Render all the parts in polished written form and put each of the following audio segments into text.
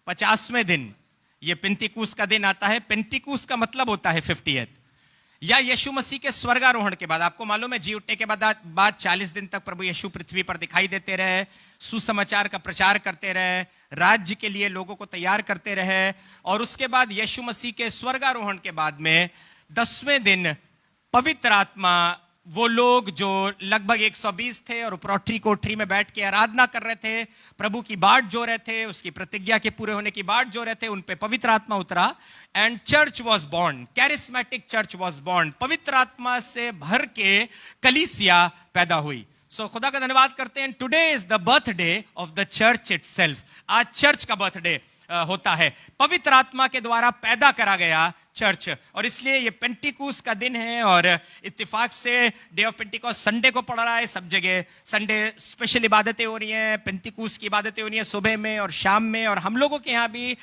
50वें दिन ये पेंटिकूस का दिन आता है। पेंटिकूस का मतलब होता है 50th, या यीशु मसीह के स्वर्गारोहण के बाद। आपको मालूम है जी उठने के बाद 40 दिन तक प्रभु यीशु पृथ्वी पर दिखाई देते रहे, सुसमाचार का प्रचार करते रहे, राज्य के लिए लोगों को तैयार करते रहे। और उसके बाद यीशु मसीह के स्वर्गारोहण के बाद में 10वें दिन पवित्र आत्मा, वो लोग जो लगभग 120 थे और उपरोठी कोठरी में बैठ के आराधना कर रहे थे, प्रभु की बाट जो रहे थे, उसकी प्रतिज्ञा के पूरे होने की बाट जो रहे थे, उन पे पवित्र आत्मा उतरा and church was born, charismatic church was born. पवित्र आत्मा से भर के कलीसिया पैदा हुई। सो खुदा का धन्यवाद करते हैं। Today is the birthday of the church itself. आज चर्च का बर्थडे होता है, पवित्र आत्मा के द्वारा पैदा करा गया चर्च। और इसलिए ये पेंटिकूस का दिन है और इत्तेफाक से डे ऑफ पेंटिकॉस्ट संडे को पड़ रहा है। सब जगह संडे स्पेशल इबादतें हो रही हैं, पेंटिकूस की इबादतें हो रही हैं सुबह में और शाम में। और हम लोगों के यहाँ भी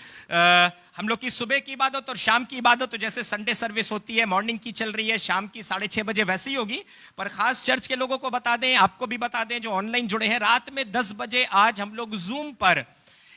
हम लोग की सुबह की इबादत और शाम की इबादत, तो जैसे संडे सर्विस होती है मॉर्निंग की चल रही है, शाम की 6:30 बजे वैसे ही होगी। पर खास चर्च के लोगों को बता दें, आपको भी बता दें जो ऑनलाइन जुड़े हैं, रात में 10 बजे आज हम लोग जूम पर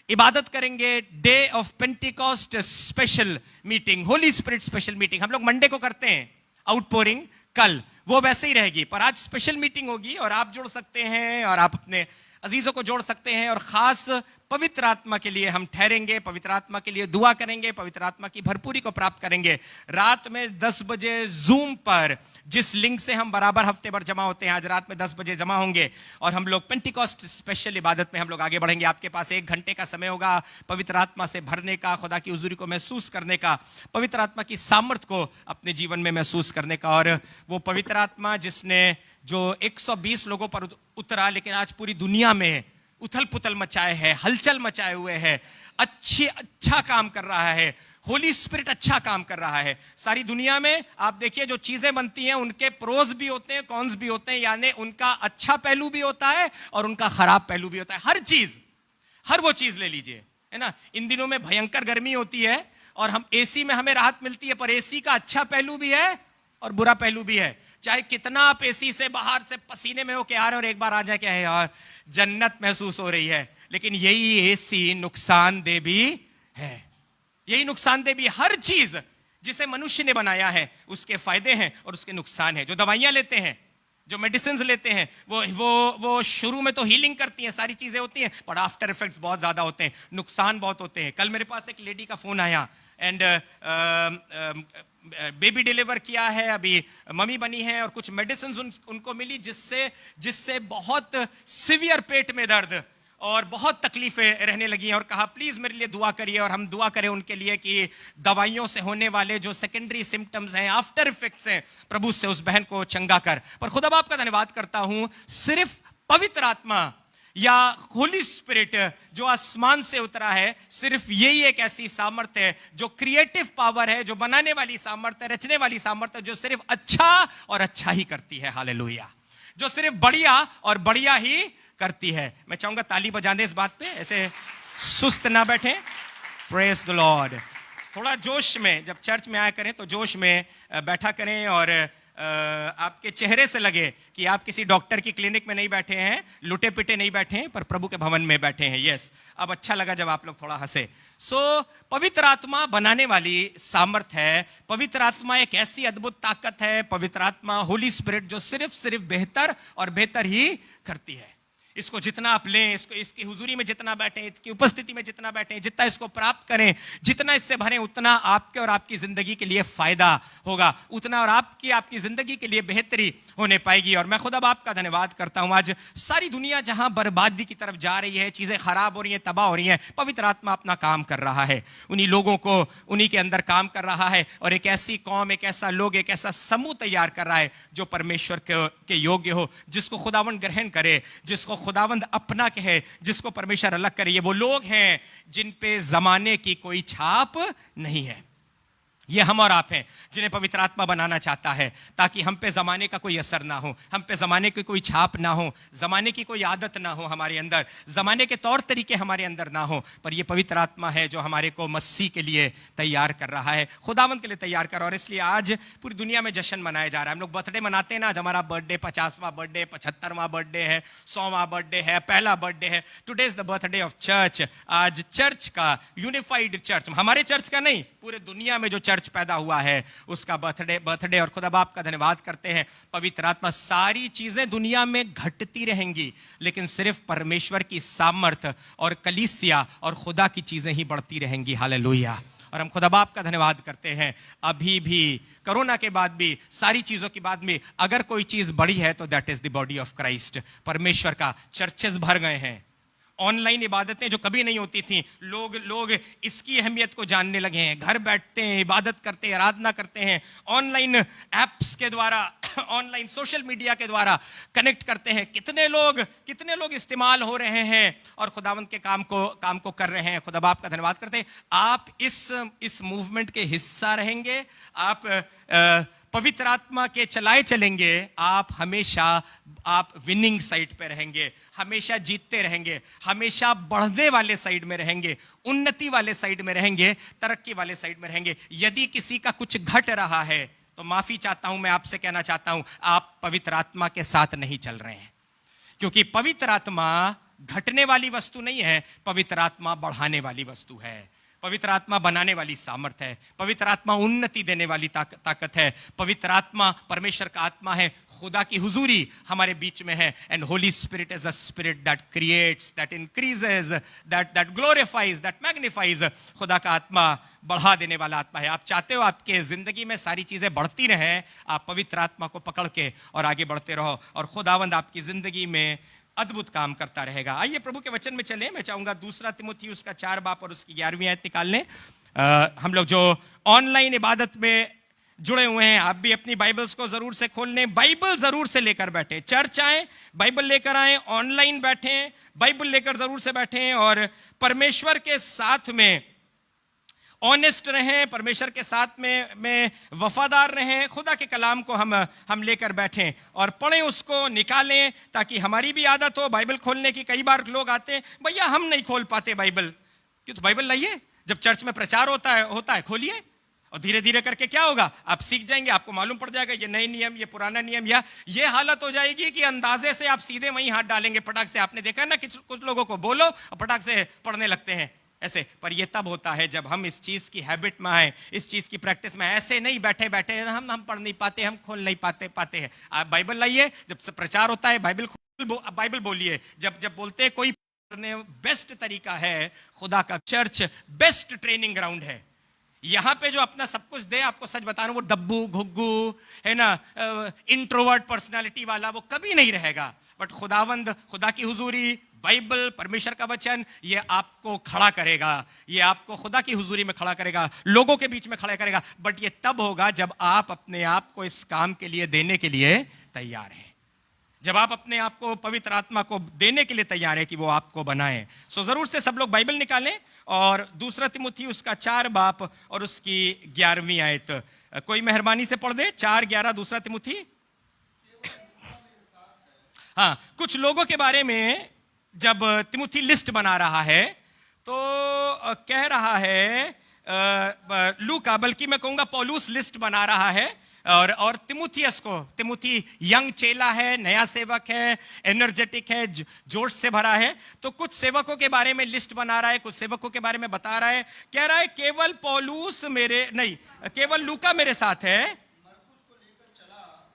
इबादत करेंगे। Day of Pentecost special meeting, Holi spirit special meeting. हम लोग मंडे को करते हैं आउटपोरिंग, कल वो वैसे ही रहेगी, पर आज स्पेशल मीटिंग होगी और आप जुड़ सकते हैं और आप अपने अजीजों को जोड़ सकते हैं। और खास पवित्र आत्मा के लिए हम ठहरेंगे, पवित्र आत्मा के लिए दुआ करेंगे, पवित्र आत्मा की भरपूरी को प्राप्त करेंगे। रात में 10 बजे जूम पर, जिस लिंक से हम बराबर हफ्ते भर जमा होते हैं, आज रात में 10 बजे जमा होंगे और हम लोग पेंटिकॉस्ट स्पेशल इबादत में हम लोग आगे बढ़ेंगे। आपके पास 1 घंटे का समय होगा पवित्र आत्मा से भरने का, खुदा की हुजूरी को महसूस करने का, पवित्र आत्मा की सामर्थ्य को अपने जीवन में महसूस करने का। और वो पवित्र आत्मा जिसने जो 120 लोगों पर उतरा, लेकिन आज पूरी दुनिया में उथल पुथल मचाए है, हलचल मचाए हुए है, अच्छा काम कर रहा है। होली स्पिरिट अच्छा काम कर रहा है सारी दुनिया में। आप देखिए जो चीजें बनती हैं उनके प्रोज भी होते हैं, कॉन्स भी होते हैं, यानी उनका अच्छा पहलू भी होता है और उनका खराब पहलू भी होता है। हर चीज, हर वो चीज ले लीजिए, है ना। इन दिनों में भयंकर गर्मी होती है और हम एसी में हमें राहत मिलती है, पर एसी का अच्छा पहलू भी है और बुरा पहलू भी है। चाहे कितना आप एसी से बाहर से पसीने में होके आ रहे हो और एक बार आ जाए क्या है यार जन्नत महसूस हो रही है, लेकिन यही एसी नुकसानदेह भी है। यही नुकसानदेह भी, हर चीज जिसे मनुष्य ने बनाया है उसके फायदे हैं और उसके नुकसान हैं। जो दवाइयां लेते हैं, जो मेडिसिन लेते हैं, वो शुरू में तो हीलिंग करती हैं, सारी चीजें होती हैं, पर आफ्टर इफेक्ट्स बहुत ज्यादा होते हैं, नुकसान बहुत होते हैं। कल मेरे पास एक लेडी का फोन आया एंड बेबी डिलीवर किया है, अभी मम्मी बनी है और कुछ मेडिसिन उनको मिली जिससे बहुत सीवियर पेट में दर्द और बहुत तकलीफें रहने लगी हैं। और कहा प्लीज मेरे लिए दुआ करिए और हम दुआ करें उनके लिए कि दवाइयों से होने वाले जो सेकेंडरी सिम्टम्स हैं, आफ्टर इफेक्ट्स हैं, प्रभु से उस बहन को चंगा कर। पर खुदा बाप का धन्यवाद करता हूं, सिर्फ पवित्र आत्मा या होली स्पिरिट जो आसमान से उतरा है, सिर्फ यही एक ऐसी सामर्थ्य है जो क्रिएटिव पावर है, जो बनाने वाली सामर्थ्य, रचने वाली सामर्थ्य, जो सिर्फ अच्छा और अच्छा ही करती है। हालेलुया। जो सिर्फ बढ़िया और बढ़िया ही करती है। मैं चाहूंगा ताली बजाने इस बात पे, ऐसे सुस्त ना बैठे। Praise the Lord. थोड़ा जोश में जब चर्च में आया करें तो जोश में बैठा करें और आपके चेहरे से लगे कि आप किसी डॉक्टर की क्लिनिक में नहीं बैठे हैं, लुटे पिटे नहीं बैठे हैं, पर प्रभु के भवन में बैठे हैं। यस, अब अच्छा लगा जब आप लोग थोड़ा हंसे। सो पवित्र आत्मा बनाने वाली सामर्थ है, पवित्र आत्मा एक ऐसी अद्भुत ताकत है, पवित्र आत्मा होली स्पिरिट जो सिर्फ बेहतर और बेहतर ही करती है। इसको जितना आप लें, इसको इसकी हुजूरी में जितना बैठें, इसकी उपस्थिति में जितना बैठें, जितना इसको प्राप्त करें, जितना इससे भरें, उतना आपके और आपकी जिंदगी के लिए फायदा होगा, उतना और आपकी जिंदगी के लिए बेहतरी होने पाएगी। और मैं खुद अब आपका धन्यवाद करता हूं। आज सारी दुनिया जहां बर्बादी की तरफ जा रही है, चीजें खराब हो रही हैं, तबाह हो रही हैं, पवित्र आत्मा अपना काम कर रहा है, उन्हीं लोगों को उन्हीं के अंदर काम कर रहा है और एक ऐसी कौम, एक ऐसा लोग, एक ऐसा समूह तैयार कर रहा है जो परमेश्वर के योग्य हो, जिसको खुदावंद ग्रहण करे, जिसको खुदावंद अपना कहे, जिसको परमेश्वर अलग करे। ये वो लोग हैं जिन पे जमाने की कोई छाप नहीं है। ये हम और आप हैं जिन्हें पवित्र आत्मा बनाना चाहता है, ताकि हम पे जमाने का कोई असर ना हो, हम पे जमाने की कोई छाप ना हो, जमाने की कोई आदत ना हो हमारे अंदर, जमाने के तौर तरीके हमारे अंदर ना हो। पर ये पवित्र आत्मा है जो हमारे को मसीह के लिए तैयार कर रहा है, खुदावंद के लिए तैयार कर रहा है। और इसलिए आज पूरी दुनिया में जश्न मनाया जा रहा है। हम लोग बर्थडे मनाते हैं ना, आज हमारा बर्थडे 50वां बर्थडे, 75वां बर्थडे है, 100वां बर्थडे है, पहला बर्थडे है। Today is the birthday of church. आज चर्च का, यूनिफाइड चर्च, हमारे चर्च का नहीं, पूरे दुनिया में जो चर्च पैदा हुआ है उसका बर्थडे। और खुदा बाप का धन्यवाद करते हैं। पवित्र आत्मा, सारी चीजें दुनिया में घटती रहेंगी, लेकिन सिर्फ परमेश्वर की सामर्थ और कलीसिया और खुदा की चीजें ही बढ़ती रहेंगी। हालेलुया। और हम खुदा बाप का धन्यवाद करते हैं, अभी भी कोरोना के बाद भी, सारी चीजों के बाद में अगर कोई चीज बढ़ी है तो that is the body of Christ. परमेश्वर का चर्चेस भर गए हैं। ऑनलाइन इबादतें जो कभी नहीं होती थी, लोग इसकी अहमियत को जानने लगे हैं। घर बैठते हैं, इबादत करते हैं, आराधना करते हैं, ऑनलाइन एप्स के द्वारा, ऑनलाइन सोशल मीडिया के द्वारा कनेक्ट करते हैं। कितने लोग इस्तेमाल हो रहे हैं और खुदावंत के काम को कर रहे हैं। खुदा बाप का धन्यवाद करते हैं। आप इस मूवमेंट के हिस्सा रहेंगे, आप पवित्र आत्मा के चलाए चलेंगे, आप विनिंग साइड पे रहेंगे, हमेशा जीतते रहेंगे, हमेशा बढ़ने वाले साइड में रहेंगे, उन्नति वाले साइड में रहेंगे, तरक्की वाले साइड में रहेंगे। यदि किसी का कुछ घट रहा है तो माफी चाहता हूं, मैं आपसे कहना चाहता हूं, आप पवित्र आत्मा के साथ नहीं चल रहे हैं। क्योंकि पवित्र आत्मा घटने वाली वस्तु नहीं है, पवित्र आत्मा बढ़ाने वाली वस्तु है। पवित्र आत्मा बनाने वाली सामर्थ है। पवित्र आत्मा उन्नति देने वाली ताकत है। पवित्र आत्मा परमेश्वर का आत्मा है। खुदा की हुजूरी हमारे बीच में है। And Holi spirit is a spirit that creates, that increases, that glorifies, that magnifies. खुदा का आत्मा बढ़ा देने वाला आत्मा है। आप चाहते हो आपके जिंदगी में सारी चीजें बढ़ती रहें, आप पवित्र आत्मा को पकड़ के और आगे बढ़ते रहो, और खुदावंद आपकी जिंदगी में अद्भुत काम करता रहेगा। आइए प्रभु के वचन में चलें। मैं चाहूंगा 2 तिमुथी उसका 4 बाप और उसकी 11वीं आयत निकाल लें। हम लोग जो ऑनलाइन इबादत में जुड़े हुए हैं, आप भी अपनी बाइबल्स को जरूर से खोल लें, बाइबल जरूर से लेकर बैठे। चर्च आए, बाइबल लेकर आए, ऑनलाइन बैठे, बाइबल लेकर जरूर से बैठे, और परमेश्वर के साथ में ऑनेस्ट रहें, परमेश्वर के साथ में वफादार रहें। खुदा के कलाम को हम लेकर बैठें और पढ़ें, उसको निकालें, ताकि हमारी भी आदत हो बाइबल खोलने की। कई बार लोग आते हैं, भैया हम नहीं खोल पाते बाइबल। क्यों? तो बाइबल लाइए, जब चर्च में प्रचार होता है खोलिए, और धीरे धीरे करके क्या होगा, आप सीख जाएंगे, आपको मालूम पड़ जाएगा ये नए नियम, ये पुराना नियम। या ये हालत हो जाएगी कि अंदाजे से आप सीधे वहीं हाथ डालेंगे, फटाक से। आपने देखा है ना, कुछ लोगों को बोलो और फटाक से पढ़ने लगते हैं ऐसे। पर ये तब होता है जब हम इस चीज की हैबिट में आए, इस चीज की प्रैक्टिस में। ऐसे नहीं बैठे बैठे हम पढ़ नहीं पाते, हम खोल नहीं पाते हैं। आप बाइबल लाइए, जब प्रचार होता है बाइबल बोलिए। जब बोलते हैं कोई बेस्ट तरीका है, खुदा का चर्च बेस्ट ट्रेनिंग ग्राउंड है। यहां पे जो अपना सब कुछ दे, आपको सच बता रहा हूं, वो डब्बू घुग्गू है ना, इंट्रोवर्ट पर्सनालिटी वाला, वो कभी नहीं रहेगा। बट खुदावंद, खुदा की हुजूरी, बाइबल, परमेश्वर का वचन, ये आपको खड़ा करेगा, ये आपको खुदा की हुजूरी में खड़ा करेगा, लोगों के बीच में खड़ा करेगा। बट ये तब होगा जब आप अपने आप को इस काम के लिए देने के लिए तैयार हैं, जब आप अपने आप को पवित्र आत्मा को देने के लिए तैयार है कि वो आपको बनाए। सो जरूर से सब लोग बाइबल निकालें और 2 तिमुथी उसका 4 बाप और उसकी 11वीं आयत कोई मेहरबानी से पढ़ दे। 4:11 2 तिमुथी। हाँ, कुछ लोगों के बारे में जब तिमुथी लिस्ट बना रहा है तो कह रहा है लूका, बल्कि मैं कहूंगा पौलुस लिस्ट बना रहा है, और तिमुथी यंग चेला है, नया सेवक है, एनर्जेटिक है, जोश से भरा है। तो कुछ सेवकों के बारे में लिस्ट बना रहा है, कुछ सेवकों के बारे में बता रहा है। कह रहा है केवल लूका मेरे साथ है।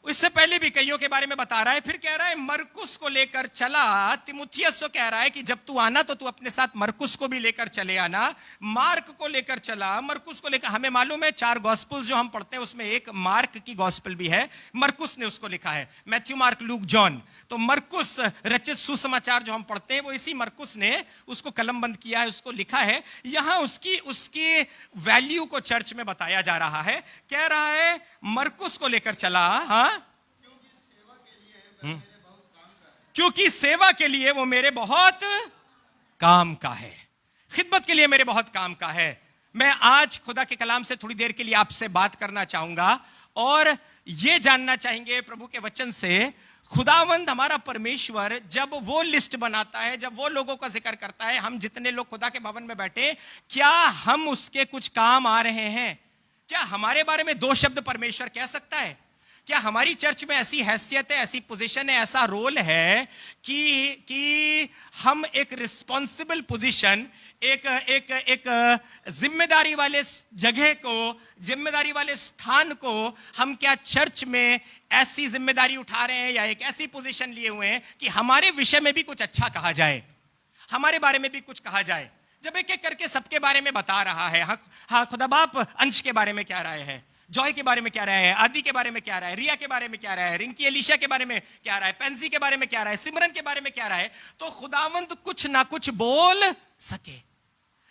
इससे पहले भी कईयों के बारे में बता रहा है। फिर कह रहा है मरकुस को लेकर चला। तिमुथियस को कह रहा है कि जब तू आना तो तू अपने साथ मरकुस को भी लेकर चले आना। मार्क को लेकर चला, मरकुस को लेकर। हमें मालूम है 4 गॉस्पेल्स जो हम पढ़ते हैं उसमें एक मार्क की गॉस्पेल भी है, मरकुस ने उसको लिखा है, मैथ्यू, मार्क, लूक, जॉन। तो मरकुस रचित सुसमाचार जो हम पढ़ते हैं वो इसी मरकुस ने उसको कलमबंद किया है, उसको लिखा है। यहां उसकी वैल्यू को चर्च में बताया जा रहा है। कह रहा है मरकुस को लेकर चला, हाँ, क्योंकि सेवा के लिए वो मेरे बहुत काम का है, खिदमत के लिए मेरे बहुत काम का है। मैं आज खुदा के कलाम से थोड़ी देर के लिए आपसे बात करना चाहूंगा और यह जानना चाहेंगे प्रभु के वचन से, खुदावंद हमारा परमेश्वर जब वो लिस्ट बनाता है, जब वो लोगों का जिक्र करता है, हम जितने लोग खुदा के भवन में बैठे, क्या हम उसके कुछ काम आ रहे हैं? क्या हमारे बारे में 2 शब्द परमेश्वर कह सकता है? क्या हमारी चर्च में ऐसी हैसियत है, ऐसी पोजीशन है, ऐसा रोल है कि हम एक रिस्पॉन्सिबल पोजीशन, एक जिम्मेदारी वाले जगह को, जिम्मेदारी वाले स्थान को हम क्या चर्च में ऐसी जिम्मेदारी उठा रहे हैं या एक ऐसी पोजीशन लिए हुए हैं कि हमारे विषय में भी कुछ अच्छा कहा जाए, हमारे बारे में भी कुछ कहा जाए? जब एक एक करके सबके बारे में बता रहा है, हाँ खुदा बाप अंश के बारे में क्या राय है, जॉय के बारे में क्या राय है, आदि के बारे में क्या राय है, रिया के बारे में क्या राय है, रिंकी एलिशा के बारे में क्या राय है, पेंसी के बारे में क्या राय है, सिमरन के बारे में क्या राय है, तो खुदावंद कुछ ना कुछ बोल सके।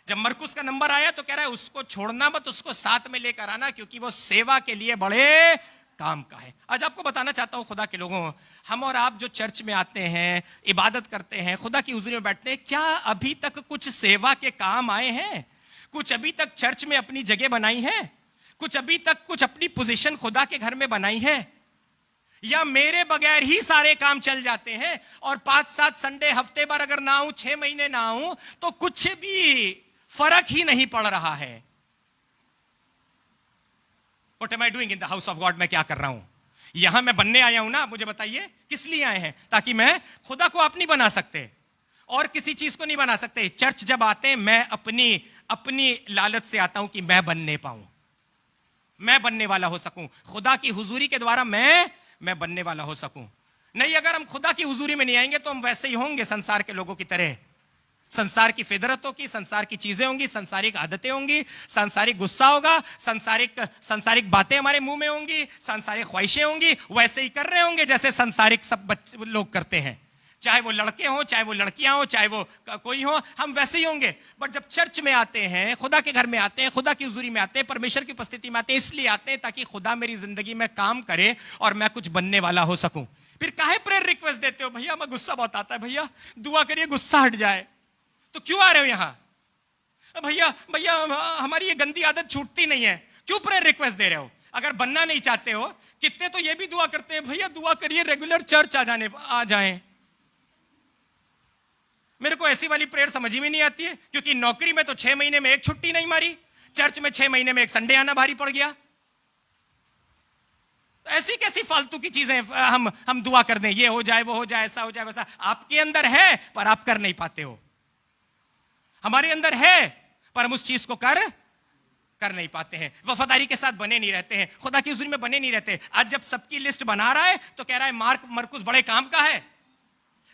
जब मरकुस का नंबर आया तो कह रहा है उसको छोड़ना मत, उसको साथ में लेकर आना, क्योंकि वो सेवा के लिए बड़े काम का है। आज आपको बताना चाहता हूं खुदा के लोगों, हम और आप जो चर्च में आते हैं, इबादत करते हैं, खुदा की हुजूरी में बैठते हैं, क्या अभी तक कुछ सेवा के काम आए हैं? कुछ अभी तक चर्च में अपनी जगह बनाई है? कुछ अभी तक कुछ अपनी पोजीशन खुदा के घर में बनाई है? या मेरे बगैर ही सारे काम चल जाते हैं और 5-7 संडे हफ्ते भर अगर ना आऊं, 6 महीने ना आऊं, तो कुछ भी फर्क ही नहीं पड़ रहा है? What am I doing in the house of God? मैं क्या कर रहा हूं? यहां मैं बनने आया हूं ना, मुझे बताइए किस लिए आए हैं? ताकि मैं खुदा को आप नहीं बना सकते और किसी चीज को नहीं बना सकते। चर्च जब आते हैं, मैं अपनी लालच से आता हूं कि मैं बनने पाऊं, मैं बनने वाला हो सकूं, खुदा की हुजूरी के द्वारा मैं बनने वाला हो सकूं। नहीं, अगर हम खुदा की हुजूरी में नहीं आएंगे तो हम वैसे ही होंगे संसार के लोगों की तरह। संसार की फितरतों की, संसार की चीजें होंगी, सांसारिक आदतें होंगी, सांसारिक गुस्सा होगा, सांसारिक बातें हमारे मुंह में होंगी, सांसारिक ख्वाहिशें होंगी, वैसे ही कर रहे होंगे जैसे संसारिक सब बच्चे लोग करते हैं। चाहे वो लड़के हों, चाहे वो लड़कियां हों, चाहे वो कोई हो, हम वैसे ही होंगे। बट जब चर्च में आते हैं, खुदा के घर में आते हैं, खुदा की हुजूरी में आते हैं, परमेश्वर की उपस्थिति में आते हैं, इसलिए आते हैं ताकि खुदा मेरी जिंदगी में काम करे और मैं कुछ बनने वाला हो सकूं। फिर काहे प्रेयर रिक्वेस्ट देते हो? भैया मैं गुस्सा बहुत आता है, भैया दुआ करिए गुस्सा हट जाए। तो क्यों आ रहे हो यहां? भैया हमारी ये गंदी आदत छूटती नहीं है, क्यों प्रेयर रिक्वेस्ट दे रहे हो? अगर बनना नहीं चाहते हो, कितने तो ये भी दुआ करते हैं, भैया दुआ करिए रेगुलर चर्च आ जाएं। मेरे को ऐसी वाली प्रेयर समझ ही में नहीं आती है, क्योंकि नौकरी में तो 6 महीने में एक छुट्टी नहीं मारी, चर्च में 6 महीने में एक संडे आना भारी पड़ गया। ऐसी कैसी फालतू की चीजें हम दुआ कर दें, ये हो जाए, वो हो जाए, ऐसा हो जाए, वैसा। आपके अंदर है पर आप कर नहीं पाते हो, हमारे अंदर है पर हम उस चीज को कर नहीं पाते हैं, वफादारी के साथ बने नहीं रहते हैं, खुदा की हुजूरी में बने नहीं रहते। आज जब सबकी लिस्ट बना रहा है तो कह रहा है मरकुस बड़े काम का है।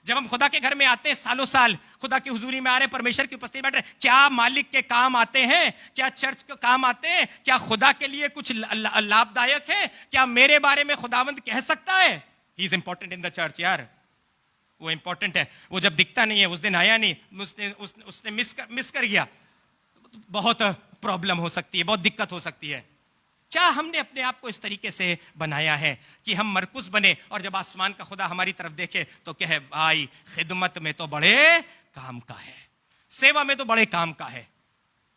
जब हम खुदा के घर में आते हैं, सालों साल खुदा की हुजूरी में आ रहे हैं, परमेश्वर की उपस्थिति में बैठ रहे, क्या मालिक के काम आते हैं? क्या चर्च के काम आते हैं? क्या खुदा के लिए कुछ लाभदायक है? क्या मेरे बारे में खुदावंद कह सकता है he is important in the church? यार वो इंपॉर्टेंट है, वो जब दिखता नहीं है, उस दिन आया नहीं, उसने मिस कर गया, बहुत प्रॉब्लम हो सकती है, बहुत दिक्कत हो सकती है। क्या हमने अपने आप को इस तरीके से बनाया है कि हम मरकुस बने और जब आसमान का खुदा हमारी तरफ देखे तो कहे भाई खिदमत में तो बड़े काम का है, सेवा में तो बड़े काम का है।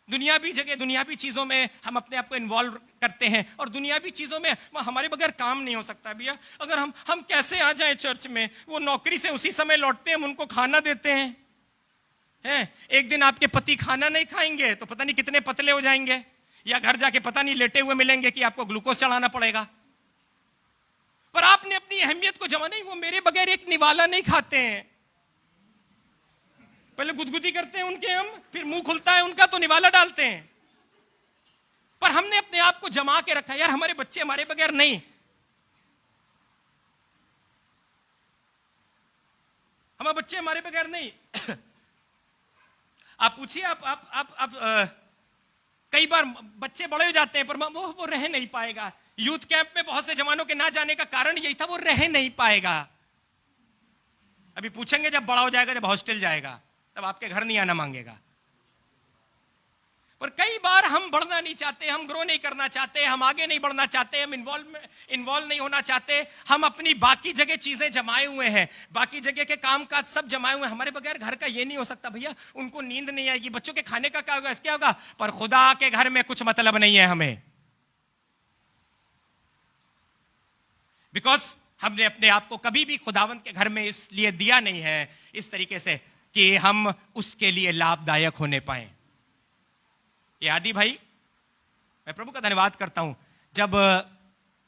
दुनियावी जगह, दुनियावी चीजों में हम अपने आप को इन्वॉल्व करते हैं और दुनियावी चीजों में हमारे बगैर काम नहीं हो सकता। भैया अगर हम कैसे आ जाएं चर्च में? वो नौकरी से उसी समय लौटते हैं, हम उनको खाना देते हैं। एक दिन आपके पति खाना नहीं खाएंगे तो पता नहीं कितने पतले हो जाएंगे, या घर जाके पता नहीं लेटे हुए मिलेंगे कि आपको ग्लूकोज चढ़ाना पड़ेगा। पर आपने अपनी अहमियत को जमा नहीं, वो मेरे बगैर एक निवाला नहीं खाते हैं। पहले गुदगुदी करते हैं उनके हम, फिर मुंह खुलता है उनका तो निवाला डालते हैं। पर हमने अपने आप को जमा के रखा, यार हमारे बच्चे हमारे बगैर नहीं, हमारे बच्चे हमारे बगैर नहीं। आप पूछिए, आप कई बार बच्चे बड़े हो जाते हैं पर वो रह नहीं पाएगा। यूथ कैंप में बहुत से जवानों के ना जाने का कारण यही था, वो रह नहीं पाएगा। अभी पूछेंगे जब बड़ा हो जाएगा, जब हॉस्टल जाएगा, तब आपके घर नहीं आना मांगेगा। पर कई बार हम बढ़ना नहीं चाहते, हम ग्रो नहीं करना चाहते, हम आगे नहीं बढ़ना चाहते, हम इन्वॉल्व नहीं होना चाहते, हम अपनी बाकी जगह चीजें जमाए हुए हैं, बाकी जगह के काम काज सब जमाए हुए हैं। हमारे बगैर घर का ये नहीं हो सकता भैया, उनको नींद नहीं आएगी, बच्चों के खाने का क्या होगा, पर खुदा के घर में कुछ मतलब नहीं है हमें, बिकॉज हमने अपने आप को कभी भी खुदावंत के घर में इसलिए दिया नहीं है इस तरीके से कि हम उसके लिए लाभदायक होने पाए। ये आदि भाई, मैं प्रभु का धन्यवाद करता हूं, जब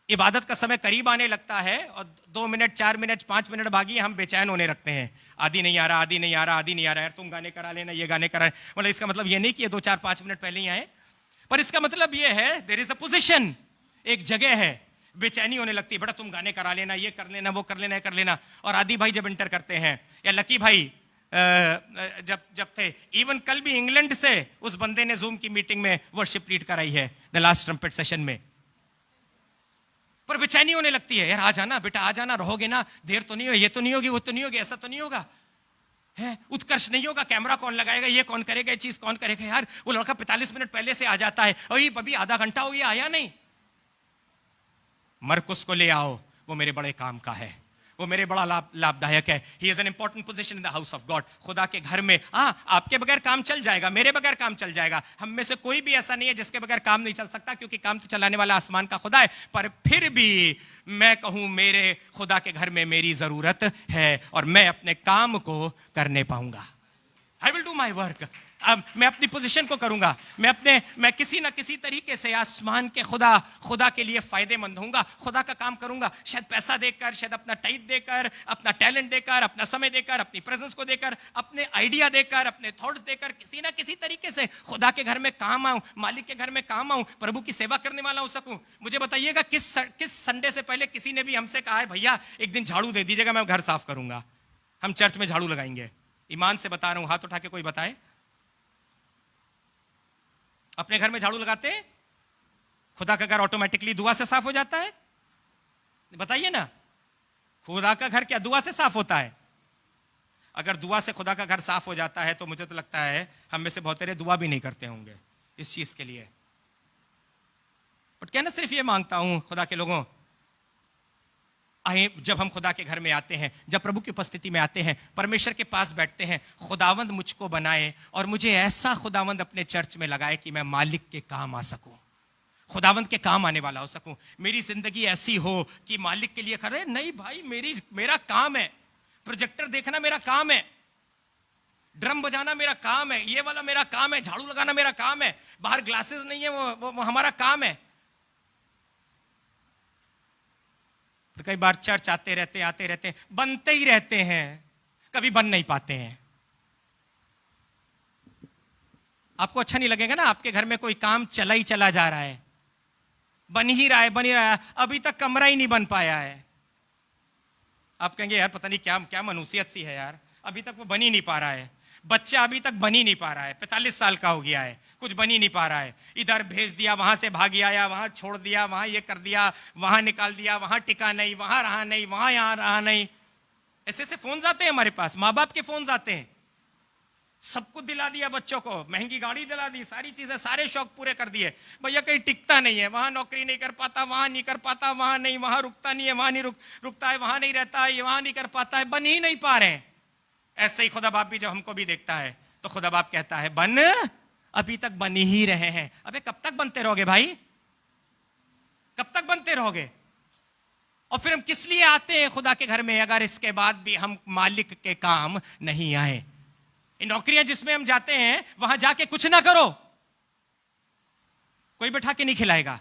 इबादत का समय करीब आने लगता है और 2 मिनट 4 मिनट 5 मिनट बाकी हम बेचैन होने लगते हैं, आदि नहीं आ रहा, आदि नहीं आ रहा, आदि नहीं आ रहा, यार तुम गाने करा लेना, ये गाने करा। मतलब इसका मतलब ये नहीं कि ये 2 4 5 मिनट पहले ही आए, पर इसका मतलब ये है देयर इज अ पोजीशन, एक जगह है, बेचैनी होने लगती है, बेटा तुम गाने करा लेना, ये कर लेना, वो कर लेना, कर लेना। और आदि भाई जब इंटर करते हैं, या लकी भाई जब थे, इवन कल भी इंग्लैंड से उस बंदे ने जूम की मीटिंग में वर्शिप लीड कराई है, द लास्ट ट्रम्पेट सेशन में, पर बेचैनी होने लगती है, यार आ जाना बेटा, आ जाना, रहोगे ना, देर तो नहीं हो, ये तो नहीं होगी, वो तो नहीं होगी, ऐसा तो नहीं होगा, है उत्कर्ष नहीं होगा, कैमरा कौन लगाएगा, ये कौन करेगा, ये चीज कौन करेगा, यार वो लड़का 45 मिनट पहले से आ जाता है, और ये अभी आधा घंटा हो, ये आया नहीं, मरकुस को ले आओ, वो मेरे बड़े काम का है, वो मेरे बड़ा लाभदायक है। He is an important position in the house of God. खुदा के घर में आपके बगैर काम चल जाएगा, मेरे बगैर काम चल जाएगा, हम में से कोई भी ऐसा नहीं है जिसके बगैर काम नहीं चल सकता, क्योंकि काम तो चलाने वाला आसमान का खुदा है। पर फिर भी मैं कहूं, मेरे खुदा के घर में मेरी जरूरत है और मैं अपने काम को करने पाऊंगा। I will do my work. अब मैं अपनी पोजीशन को करूंगा, मैं किसी ना किसी तरीके से आसमान के खुदा के लिए फायदेमंद होऊंगा, खुदा का काम करूंगा, शायद पैसा देकर, शायद अपना टाइम देकर, अपना टैलेंट देकर, अपना समय देकर, अपनी प्रेजेंस को देकर, अपने आइडिया देकर, अपने थॉट्स देकर, किसी ना किसी तरीके से खुदा के घर में काम आऊं, मालिक के घर में काम आऊं, प्रभु की सेवा करने वाला हो सकूं। मुझे बताइएगा, किस संडे से पहले किसी ने भी हमसे कहा है भैया एक दिन झाड़ू दे दीजिएगा, मैं घर साफ करूंगा, हम चर्च में झाड़ू लगाएंगे? ईमान से बता रहा हूं, हाथ उठा के कोई बताए। अपने घर में झाड़ू लगाते, खुदा का घर ऑटोमेटिकली दुआ से साफ हो जाता है? बताइए ना, खुदा का घर क्या दुआ से साफ होता है? अगर दुआ से खुदा का घर साफ हो जाता है तो मुझे तो लगता है हम में से बहुत तेरे दुआ भी नहीं करते होंगे इस चीज के लिए। बट कहना सिर्फ ये मांगता हूं खुदा के लोगों, जब हम खुदा के घर में आते हैं, जब प्रभु की उपस्थिति में आते हैं, परमेश्वर के पास बैठते हैं, खुदावंद मुझको बनाए और मुझे ऐसा खुदावंद अपने चर्च में लगाए कि मैं मालिक के काम आ सकूं, खुदावंद के काम आने वाला हो सकूं। मेरी जिंदगी ऐसी हो कि मालिक के लिए खड़े नहीं भाई, मेरा काम है, प्रोजेक्टर देखना मेरा काम है, ड्रम बजाना मेरा काम है, ये वाला मेरा काम है, झाड़ू लगाना मेरा काम है, बाहर ग्लासेस नहीं है वो हमारा काम है। तो कई बार चर्च आते रहते बनते ही रहते हैं, कभी बन नहीं पाते हैं। आपको अच्छा नहीं लगेगा ना, आपके घर में कोई काम चला ही चला जा रहा है, बन ही रहा है, अभी तक कमरा ही नहीं बन पाया है। आप कहेंगे यार पता नहीं क्या मनुष्यत सी है यार, अभी तक वो बन ही नहीं पा रहा है। बच्चा अभी तक बन ही नहीं पा रहा है, 45 साल का हो गया है, कुछ बन ही नहीं पा रहा है, इधर भेज दिया, वहां से भाग आया, वहां छोड़ दिया, वहां ये कर दिया, वहां निकाल दिया, वहां टिका नहीं, वहां रहा नहीं, वहां यहां रहा नहीं। ऐसे ऐसे फोन आते हैं हमारे पास, माँ बाप के फोन आते हैं, सब कुछ दिला दिया बच्चों को, महंगी गाड़ी दिला दी, सारी चीजें, सारे शौक पूरे कर दिए, भैया कहीं टिकता नहीं है, वहां नौकरी नहीं कर पाता, वहां नहीं कर पाता, वहां नहीं, वहां रुकता नहीं है, वहां नहीं रुकता है, वहां नहीं रहता है, वहां नहीं कर पाता है, बन ही नहीं पा रहे हैं। ऐसे ही खुदा बाप भी जब हमको भी देखता है तो खुदा बाप कहता है बन, अभी तक बन ही रहे हैं। अबे कब तक बनते रहोगे भाई, कब तक बनते रहोगे? और फिर हम किस लिए आते हैं खुदा के घर में अगर इसके बाद भी हम मालिक के काम नहीं आए? इन नौकरियां जिसमें हम जाते हैं वहां जाके कुछ ना करो, कोई बैठा के नहीं खिलाएगा,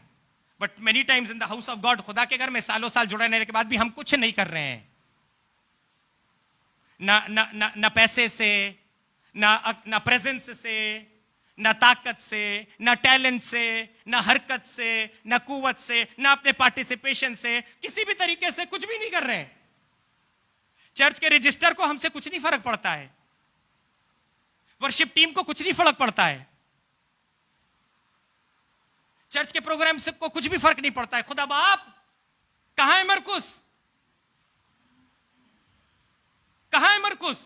but many times in the house of God, खुदा के घर में सालों साल जुड़े रहने के बाद भी हम कुछ नहीं कर रहे हैं, ना पैसे से, ना प्रेजेंस से, ना ताकत से, ना टैलेंट से, ना हरकत से, ना कुवत से, ना अपने पार्टिसिपेशन से, किसी भी तरीके से कुछ भी नहीं कर रहे हैं। चर्च के रजिस्टर को हमसे कुछ नहीं फर्क पड़ता है, वर्शिप टीम को कुछ नहीं फर्क पड़ता है, चर्च के प्रोग्राम से को कुछ भी फर्क नहीं पड़ता है। खुदा बाप कहां है मरकुस, कहां है मरकुस?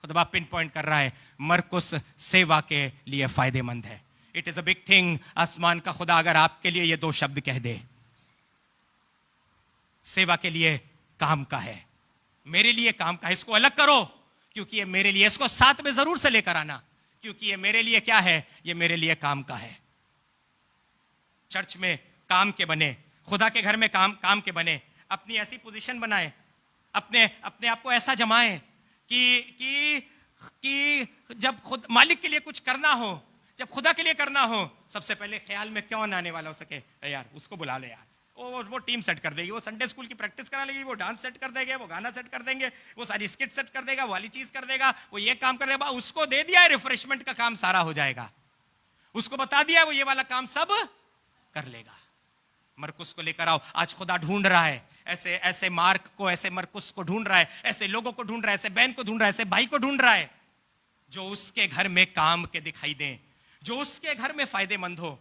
खुदा पिन पॉइंट कर रहा है, मरकुस सेवा के लिए फायदेमंद है। It is a big thing. आसमान का खुदा अगर आपके लिए ये दो शब्द कह दे, सेवा के लिए काम का है, मेरे लिए काम का है, इसको अलग करो क्योंकि ये मेरे लिए, इसको साथ में जरूर से लेकर आना क्योंकि ये मेरे लिए क्या है, ये मेरे लिए काम का है। चर्च में काम के बने, खुदा के घर में काम के बने, अपनी ऐसी पोजीशन बनाए, अपने अपने आप को ऐसा जमाएं कि जब खुद मालिक के लिए कुछ करना हो, जब खुदा के लिए करना हो, सबसे पहले ख्याल में क्यों आने वाला हो सके, यार उसको बुला ले यार, वो टीम सेट कर देगी, वो संडे स्कूल की प्रैक्टिस करा लेगी, वो डांस सेट कर देंगे, वो गाना सेट कर देंगे, वो सारी स्किट सेट कर देगा, वो वाली चीज कर देगा, वो ये काम कर देगा, उसको दे दिया है रिफ्रेशमेंट का काम, सारा हो जाएगा, उसको बता दिया वो ये वाला काम सब कर लेगा। मरकुस को लेकर आओ। आज खुदा ढूंढ रहा है ऐसे ऐसे मार्क को, ऐसे मरकुस को ढूंढ रहा है, ऐसे लोगों को ढूंढ रहा है, ऐसे बहन को ढूंढ रहा है, ऐसे भाई को ढूंढ रहा है जो उसके घर में काम के दिखाई दें, जो उसके घर में फायदेमंद हो,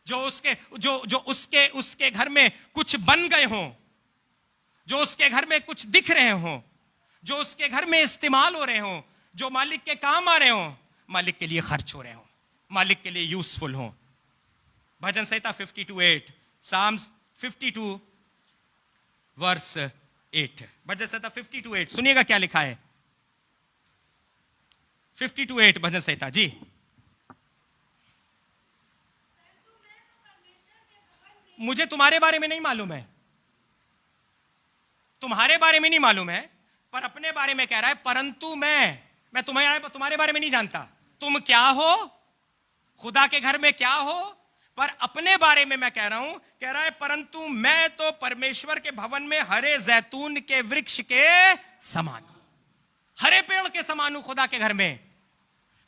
जो उसके घर में कुछ बन गए हों, जो उसके घर में कुछ दिख रहे हों, जो उसके घर में इस्तेमाल हो रहे हों, जो मालिक के काम आ रहे हों, मालिक के लिए खर्च हो रहे हों, मालिक के लिए यूजफुल हों। भजन संहिता 52:8, Psalms 52 वर्स 8, भजन संहिता 52:8, सुनिएगा क्या लिखा है। 52:8 भजन संहिता जी। मुझे तुम्हारे बारे में नहीं मालूम है, तुम्हारे बारे में नहीं मालूम है, पर अपने बारे में कह रहा है, परंतु मैं तुम्हारे बारे में नहीं जानता, तुम क्या हो, खुदा के घर में क्या हो, पर अपने बारे में मैं कह रहा हूं, कह रहा है परंतु मैं तो परमेश्वर के भवन में हरे जैतून के वृक्ष के समान हूं, हरे पेड़ के समान हूं खुदा के घर में,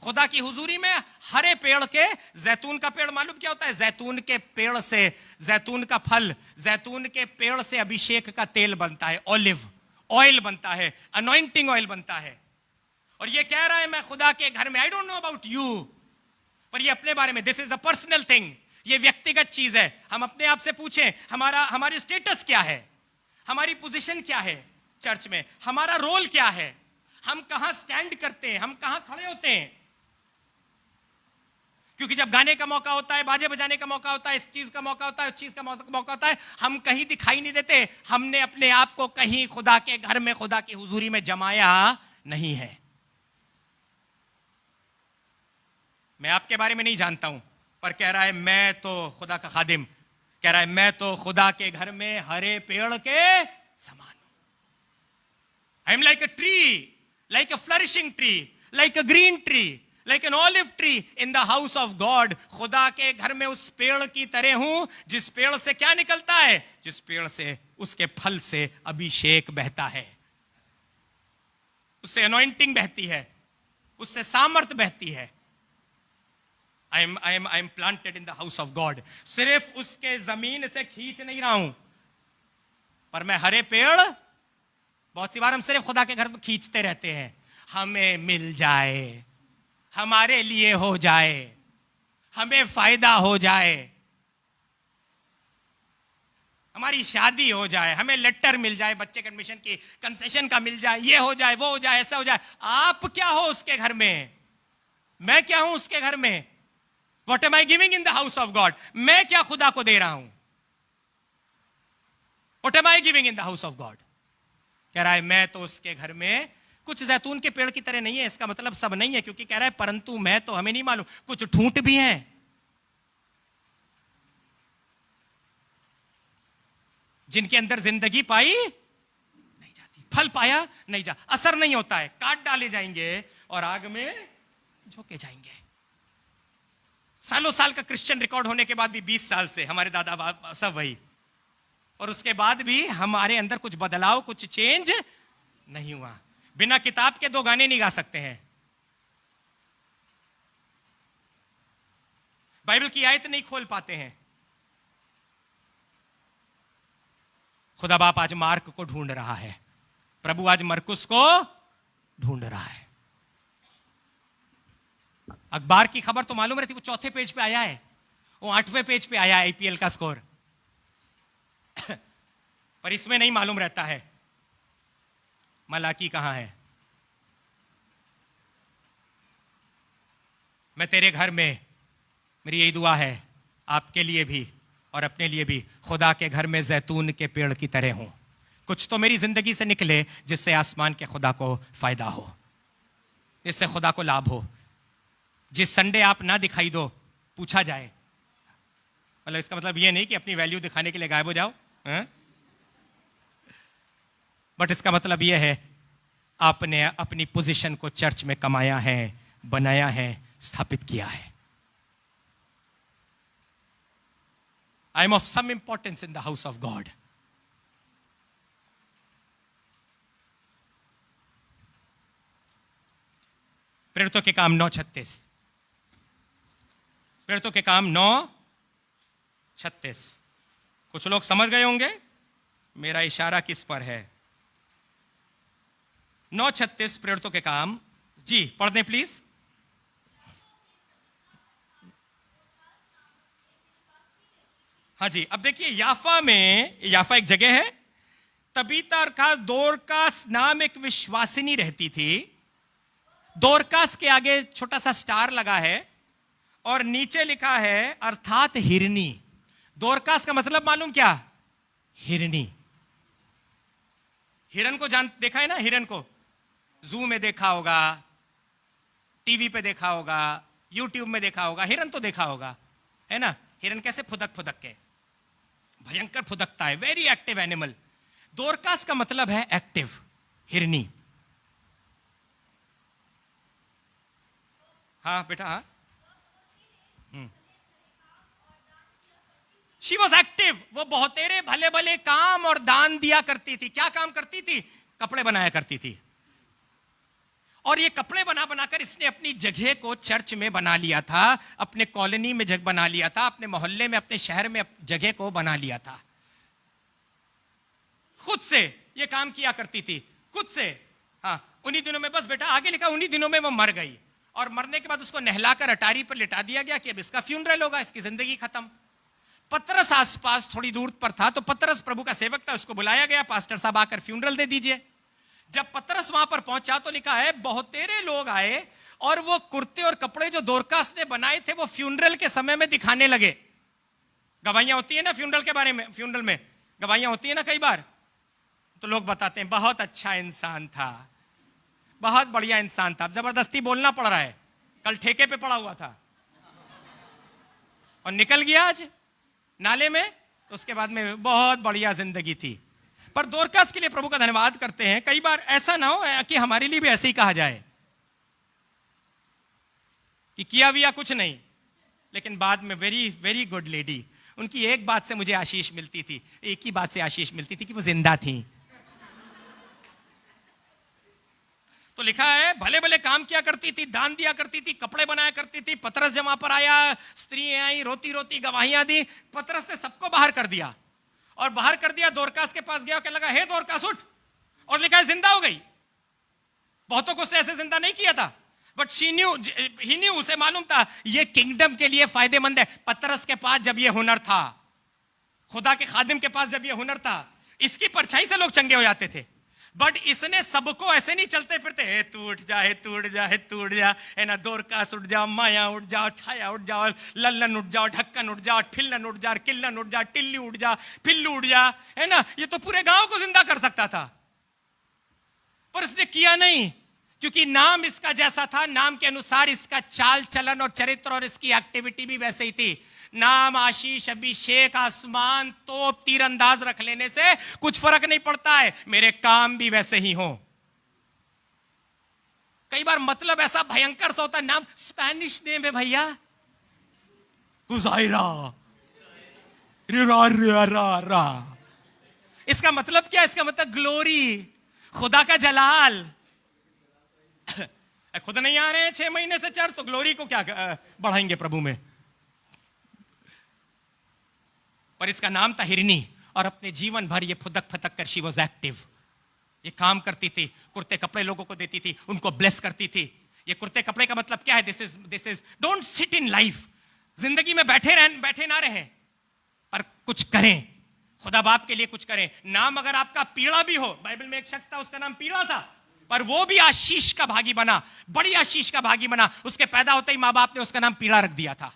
खुदा की हुजूरी में हरे पेड़ के। जैतून का पेड़ मालूम क्या होता है, जैतून के पेड़ से, जैतून का फल, जैतून के पेड़ से अभिषेक का तेल बनता है, ऑलिव ऑयल बनता है, अनॉइंटिंग ऑयल बनता है। और ये कह रहा है मैं खुदा के घर में, I don't know about you, पर ये अपने बारे में, this is a personal thing, ये व्यक्तिगत चीज है। हम अपने आप से पूछें हमारी स्टेटस क्या है, हमारी पोजीशन क्या है चर्च में, हमारा रोल क्या है, हम कहां स्टैंड करते हैं, हम कहां खड़े होते हैं। क्योंकि जब गाने का मौका होता है, बाजे बजाने का मौका होता है, इस चीज का मौका होता है, उस चीज का मौका होता है, हम कहीं दिखाई नहीं देते, हमने अपने आप को कहीं खुदा के घर में, खुदा की हुजूरी में जमाया नहीं है। मैं आपके बारे में नहीं जानता हूं, पर कह रहा है मैं तो खुदा का खादिम, कह रहा है मैं तो खुदा के घर में हरे पेड़ के समान हूं। I am like a tree, like a flourishing tree, like a green tree, like an olive tree in the house of God. खुदा के घर में उस पेड़ की तरह हूं जिस पेड़ से क्या निकलता है, जिस पेड़ से, उसके फल से अभिषेक बहता है, उससे अनॉइंटिंग बहती है, उससे सामर्थ बहती है। I am planted in the house of God। सिर्फ उसके जमीन से खींच नहीं रहा हूं, पर मैं हरे पेड़, बहुत सी बार हम सिर्फ खुदा के घर में खींचते रहते हैं, हमें मिल जाए, हमारे लिए हो जाए, हमें फायदा हो जाए, हमारी शादी हो जाए, हमें लेटर मिल जाए, बच्चे के एडमिशन की कंसेशन का मिल जाए, ये हो जाए, वो हो जाए, ऐसा हो जाए। आप क्या हो उसके घर में, मैं क्या हूं उसके घर में। What am I giving in the house of God? मैं क्या खुदा को दे रहा हूं? What am I giving in the house of God? कह रहा है मैं तो उसके घर में कुछ जैतून के पेड़ की तरह नहीं है, इसका मतलब सब नहीं है, क्योंकि कह रहा है परंतु मैं तो, हमें नहीं मालूम, कुछ ठूंठ भी हैं, जिनके अंदर जिंदगी पाई नहीं जाती, फल पाया नहीं जा, असर नहीं होता है, काट डाले जाएंगे और आग में झोंके जाएंगे। सालों साल का क्रिश्चियन रिकॉर्ड होने के बाद भी, 20 साल से हमारे दादा सब वही, और उसके बाद भी हमारे अंदर कुछ बदलाव, कुछ चेंज नहीं हुआ। बिना किताब के 2 गाने नहीं गा सकते हैं, बाइबल की आयत नहीं खोल पाते हैं। खुदा बाप आज मार्क को ढूंढ रहा है, प्रभु आज मरकुस को ढूंढ रहा है। अखबार की खबर तो मालूम रहती, वो 4थे पेज पे आया है, वो 8वें पेज पे आया है आईपीएल का स्कोर पर इसमें नहीं मालूम रहता है मलाकी कहां है। मैं तेरे घर में, मेरी यही दुआ है आपके लिए भी और अपने लिए भी, खुदा के घर में जैतून के पेड़ की तरह हूं। कुछ तो मेरी जिंदगी से निकले जिससे आसमान के खुदा को फायदा हो, जिससे खुदा को लाभ हो। जिस संडे आप ना दिखाई दो, पूछा जाए, मतलब इसका मतलब ये नहीं कि अपनी वैल्यू दिखाने के लिए गायब हो जाओ, बट इसका मतलब यह है आपने अपनी पोजीशन को चर्च में कमाया है, बनाया है, स्थापित किया है। I am of some importance in the house of God. प्रेरितों के काम 9:36, प्रेरितों के काम 9:36। कुछ लोग समझ गए होंगे मेरा इशारा किस पर है। 9:36 प्रेरितों के काम, जी पढ़ दें प्लीज। हाँ जी, अब देखिए याफा में, याफा एक जगह है, तबीता का दोरकास नाम एक विश्वासिनी रहती थी। दोरकास के आगे छोटा सा स्टार लगा है और नीचे लिखा है अर्थात हिरनी। दोरकास का मतलब मालूम क्या? हिरनी। हिरन को देखा है ना, हिरन को जू में देखा होगा, टीवी पे देखा होगा, यूट्यूब में देखा होगा, हिरन तो देखा होगा, है ना। हिरन कैसे फुदक फुदक के, भयंकर फुदकता है, वेरी एक्टिव एनिमल। दोरकास का मतलब है एक्टिव, हिरनी। हाँ बेटा, हाँ। शी वॉज एक्टिव, वो बहुतेरे भले भले काम और दान दिया करती थी। क्या काम करती थी? कपड़े बनाया करती थी। और ये कपड़े बना बनाकर इसने अपनी जगह को चर्च में बना लिया था, अपने कॉलोनी में जगह बना लिया था, अपने मोहल्ले में, अपने शहर में जगह को बना लिया था। खुद से ये काम किया करती थी, खुद से। हाँ, उन्हीं दिनों में, बस बेटा आगे लिखा, उन्हीं दिनों में वो मर गई और मरने के बाद उसको नहलाकर अटारी पर लिटा दिया गया कि अब इसका फ्यूनरल होगा, इसकी जिंदगी खत्म। पतरस आसपास थोड़ी दूर पर था, तो पतरस प्रभु का सेवक था, उसको बुलाया गया, पास्टर साहब आकर फ्यूनरल दे दीजिए। जब पतरस वहां पर पहुंचा तो लिखा है बहुतेरे लोग आए और वो कुर्ते और कपड़े जो दोरकास ने बनाए थे वो फ्यूनरल के समय में दिखाने लगे। गवाहियां होती है ना फ्यूनरल के बारे में, फ्यूनरल में गवाहियां होती है ना कई बार, तो लोग बताते हैं बहुत अच्छा इंसान था, बहुत बढ़िया इंसान था, अब जबरदस्ती बोलना पड़ रहा है, कल ठेके पे पड़ा हुआ था और निकल गया आज नाले में, तो उसके बाद में बहुत बढ़िया जिंदगी थी। पर दोरकास के लिए प्रभु का धन्यवाद करते हैं। कई बार ऐसा ना हो कि हमारे लिए भी ऐसे ही कहा जाए कि किया विया कुछ नहीं, लेकिन बाद में वेरी वेरी गुड लेडी। उनकी एक बात से मुझे आशीष मिलती थी, एक ही बात से आशीष मिलती थी कि वो जिंदा थी। तो लिखा है भले भले काम किया करती थी, दान दिया करती थी, कपड़े बनाया करती थी। पतरस जब वहां पर आया, स्त्री आई, रोती रोती गवाहियां दी। पतरस ने सबको बाहर कर दिया और बाहर कर दिया। दोरकास के पास गया, कहने लगा हे दोरकास उठ, और लिखा है जिंदा हो गई। बहुतों को उसने ऐसे जिंदा नहीं किया था, but she knew, he new, उसे मालूम था ये किंगडम के लिए फायदेमंद है। पतरस के पास जब ये हुनर था, खुदा के खादिम के पास जब ये हुनर था, इसकी परछाई से लोग चंगे हो जाते थे। बट इसने सबको ऐसे नहीं चलते फिरते, हे तू उठ जा, हे तू उठ जा, हे तू उठ जा, है ना, दोरकास उठ जाओ, माया उठ जाओ, छाया उठ जाओ, लल्लन उठ जाओ, ढक्कन उठ जाओ, ठिल्लन उठ जा, किल्लन उठ जा, टिल्ली उठ जा, पिल्लू उठ जा, है ना। ये तो पूरे गांव को जिंदा कर सकता था, पर इसने किया नहीं, क्योंकि नाम इसका जैसा था, नाम के अनुसार इसका चाल चलन और चरित्र और इसकी एक्टिविटी भी वैसे ही थी। नाम, आशीष, अभिषेक, आसमान, तोप, तीरंदाज रख लेने से कुछ फर्क नहीं पड़ता है, मेरे काम भी वैसे ही हो। कई बार मतलब ऐसा भयंकर सा होता है, नाम स्पेनिश नेम है भैया, हुजाइरा, रा। इसका मतलब क्या? इसका मतलब ग्लोरी, खुदा का जलाल। खुद नहीं आ रहे हैं 6 महीने से चर्च, तो ग्लोरी को क्या बढ़ाएंगे प्रभु में। पर इसका नाम था हिरनी, और अपने जीवन भर ये फुदक फतक कर शी वॉज एक्टिव, ये काम करती थी, कुर्ते कपड़े लोगों को देती थी, उनको ब्लेस करती थी। ये कुर्ते कपड़े का मतलब क्या है? This is don't sit in life, जिंदगी में बैठे ना रहें, पर कुछ करें, खुदा बाप के लिए कुछ करें। नाम अगर आपका पीड़ा भी हो, बाइबल में एक शख्स था उसका नाम पीड़ा था, पर वो भी आशीष का भागी बना, बड़ी आशीष का भागी बना। उसके पैदा होते ही मां बाप ने उसका नाम पीड़ा रख दिया था।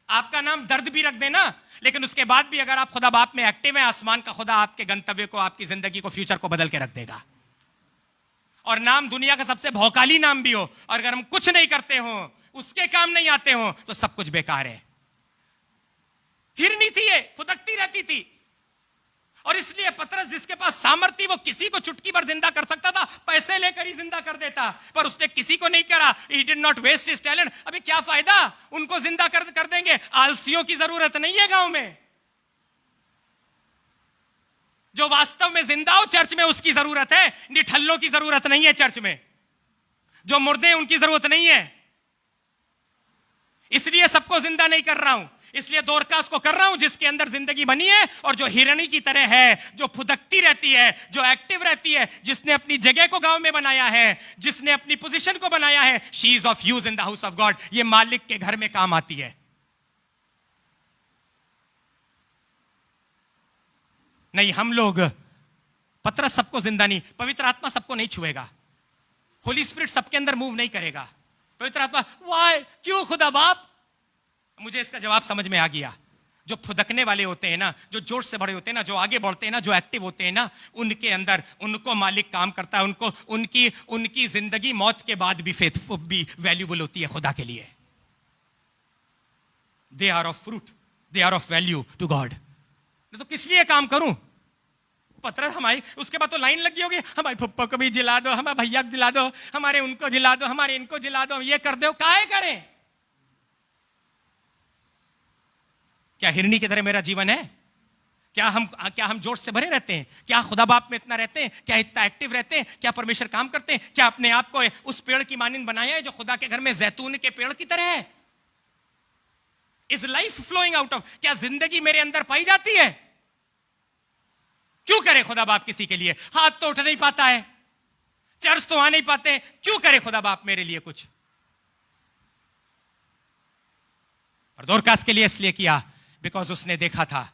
आपका नाम दर्द भी रख देना, लेकिन उसके बाद भी अगर आप खुदा बाप में एक्टिव हैं, आसमान का खुदा आपके गंतव्य को, आपकी जिंदगी को, फ्यूचर को बदल के रख देगा। और नाम दुनिया का सबसे भौकाली नाम भी हो, और अगर हम कुछ नहीं करते हो, उसके काम नहीं आते हो, तो सब कुछ बेकार है। हिरनी थी ये, फुदकती रहती थी। और इसलिए पतरस, जिसके पास सामर्थ्य, वो किसी को चुटकी भर जिंदा कर सकता था, पैसे लेकर ही जिंदा कर देता, पर उसने किसी को नहीं करा। He did not waste his talent। अभी क्या फायदा, उनको जिंदा कर देंगे। आलसियों की जरूरत नहीं है गांव में, जो वास्तव में जिंदा हो चर्च में उसकी जरूरत है। निठल्लों की जरूरत नहीं है चर्च में, जो मुर्दे हैं उनकी जरूरत नहीं है। इसलिए सबको जिंदा नहीं कर रहा हूं, इसलिए दोरकास को कर रहा हूं, जिसके अंदर जिंदगी बनी है और जो हिरणी की तरह है, जो फुदकती रहती है, जो एक्टिव रहती है, जिसने अपनी जगह को गांव में बनाया है, जिसने अपनी पोजीशन को बनाया है। She is of use in the house of God. ये मालिक के घर में काम आती है। नहीं, हम लोग, पतरस सबको जिंदा नहीं, पवित्र आत्मा सबको नहीं छुएगा, होली स्पिरिट सबके अंदर मूव नहीं करेगा। पवित्र आत्मा, वाई, क्यों खुदा बाप? मुझे इसका जवाब समझ में आ गया। जो फुदकने वाले होते हैं ना, जो जोश से बड़े होते हैं ना, जो आगे बढ़ते हैं ना, जो एक्टिव होते हैं ना, उनके अंदर, उनको मालिक काम करता है। उनको, उनकी जिंदगी मौत के बाद भी फेथफुल, भी वैल्यूबल होती है खुदा के लिए। They are of fruit, they are of value to God. तो किस लिए काम करूं? पतरस हमारी, उसके बाद तो लाइन लगी होगी, हमारे पप्पा को भी जिला दो, हमारे भैया को जिला दो, हमारे उनको जिला दो, हमारे इनको जिला दो, ये कर दो। काहे करें? क्या हिरनी की तरह मेरा जीवन है? क्या हम जोश से भरे रहते हैं? क्या खुदा बाप में इतना रहते हैं? क्या इतना एक्टिव रहते हैं? क्या परमेश्वर काम करते हैं? क्या अपने आप को उस पेड़ की मानिंद बनाया है जो खुदा के घर में जैतून के पेड़ की तरह है? Is life flowing out of, क्या जिंदगी मेरे अंदर पाई जाती है? क्यों करे खुदा बाप किसी के लिए? हाथ तो उठ नहीं पाता है, चर्च तो आ नहीं पाते, क्यों करे खुदा बाप मेरे लिए कुछ? और दोरकास के लिए इसलिए किया, बिकॉज उसने देखा था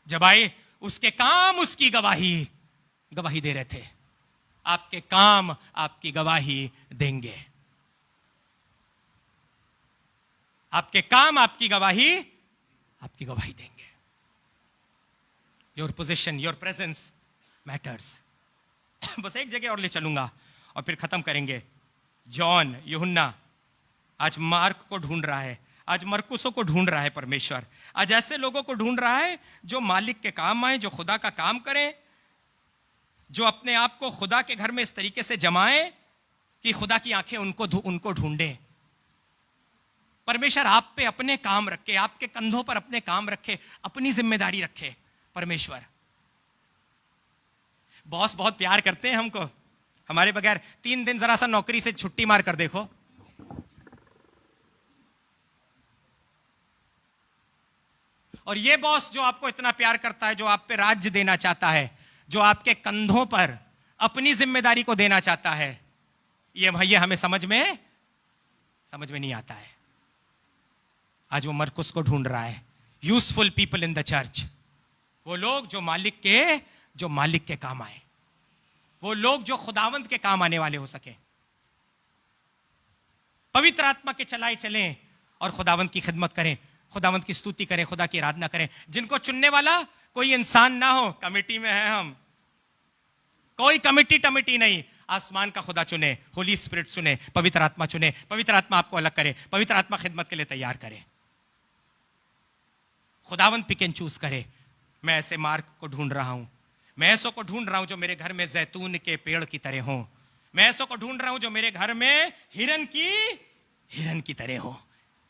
जब आए उसके काम उसकी गवाही दे रहे थे। आपके काम आपकी गवाही देंगे, आपके काम आपकी गवाही देंगे। Your position, your presence matters. बस एक जगह और ले चलूंगा और फिर खत्म करेंगे। जॉन, यूहन्ना आज मार्क को ढूंढ रहा है, आज मरकुसों को ढूंढ रहा है परमेश्वर। आज ऐसे लोगों को ढूंढ रहा है जो मालिक के काम आए, जो खुदा का काम करें, जो अपने आप को खुदा के घर में इस तरीके से जमाएं कि खुदा की आंखें उनको ढूंढें। परमेश्वर आप पे अपने काम रखे, आपके कंधों पर अपने काम रखे, अपनी जिम्मेदारी रखे। परमेश्वर, बॉस बहुत प्यार करते हैं हमको, हमारे बगैर 3 दिन जरा सा नौकरी से छुट्टी मार कर देखो, और ये बॉस जो आपको इतना प्यार करता है, जो आप पे राज्य देना चाहता है, जो आपके कंधों पर अपनी जिम्मेदारी को देना चाहता है, ये भैया हमें समझ में नहीं आता है। आज वो मरकुस को ढूंढ रहा है। Useful people in the church, वो लोग जो मालिक के काम आए, वो लोग जो खुदावंत के काम आने वाले हो सके, पवित्र आत्मा के चलाए चलें और खुदावंत की खिदमत करें, खुदावंत की स्तुति करें, खुदा की आराधना करें। जिनको चुनने वाला कोई इंसान ना हो, कमेटी में है हम, कोई कमेटी नहीं, आसमान का खुदा चुने, होली स्पिरिट चुने, पवित्र आत्मा चुने, पवित्र आत्मा आपको अलग करे, पवित्र आत्मा खिदमत के लिए तैयार करे, खुदावंत पिक एंड चूज करे। मैं ऐसे मार्ग को ढूंढ रहा हूं, मैं ऐसों को ढूंढ रहा हूं जो मेरे घर में जैतून के पेड़ की तरह हो, मैं ऐसों को ढूंढ रहा हूं जो मेरे घर में हिरन की तरह हो,